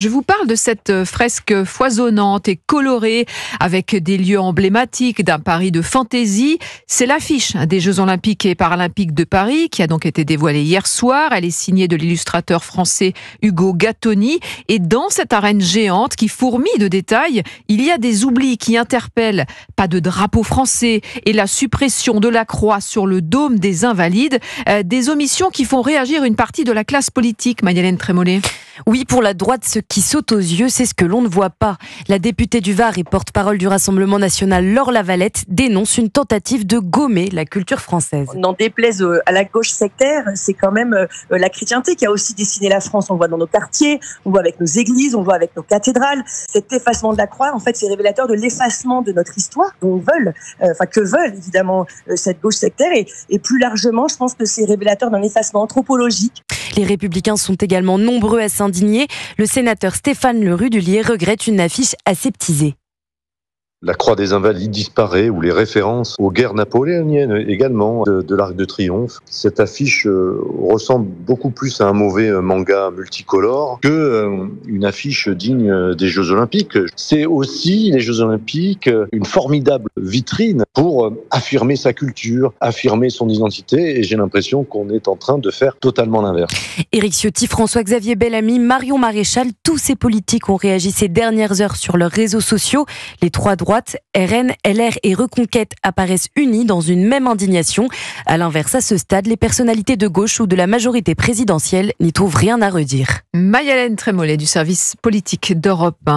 Je vous parle de cette fresque foisonnante et colorée avec des lieux emblématiques d'un Paris de fantaisie. C'est l'affiche des Jeux Olympiques et Paralympiques de Paris qui a donc été dévoilée hier soir. Elle est signée de l'illustrateur français Ugo Gattoni. Et dans cette arène géante qui fourmille de détails, il y a des oublis qui interpellent. Pas de drapeau français et la suppression de la croix sur le dôme des Invalides. Des omissions qui font réagir une partie de la classe politique, Marie-Hélène Trémollet. Oui, pour la droite, ce qui saute aux yeux, c'est ce que l'on ne voit pas. La députée du Var et porte-parole du Rassemblement national, Laure Lavalette, dénonce une tentative de gommer la culture française. N'en déplaise à la gauche sectaire, c'est quand même la chrétienté qui a aussi dessiné la France. On le voit dans nos quartiers, on le voit avec nos églises, on le voit avec nos cathédrales. Cet effacement de la croix, en fait, c'est révélateur de l'effacement de notre histoire, que veulent évidemment cette gauche sectaire. Et plus largement, je pense que c'est révélateur d'un effacement anthropologique. Les Républicains sont également nombreux à s'indigner. Le sénateur Stéphane Le Rudulier regrette une affiche aseptisée. La croix des Invalides disparaît, ou les références aux guerres napoléoniennes également de l'Arc de Triomphe. Cette affiche ressemble beaucoup plus à un mauvais manga multicolore que une affiche digne des Jeux Olympiques. C'est aussi, les Jeux Olympiques, une formidable vitrine pour affirmer sa culture, affirmer son identité, et j'ai l'impression qu'on est en train de faire totalement l'inverse. Éric Ciotti, François-Xavier Bellamy, Marion Maréchal, tous ces politiques ont réagi ces dernières heures sur leurs réseaux sociaux. Les trois droites, RN, LR et Reconquête apparaissent unis dans une même indignation. À l'inverse, à ce stade, les personnalités de gauche ou de la majorité présidentielle n'y trouvent rien à redire. Marie-Hélène Trémollet du service politique d'Europe 1.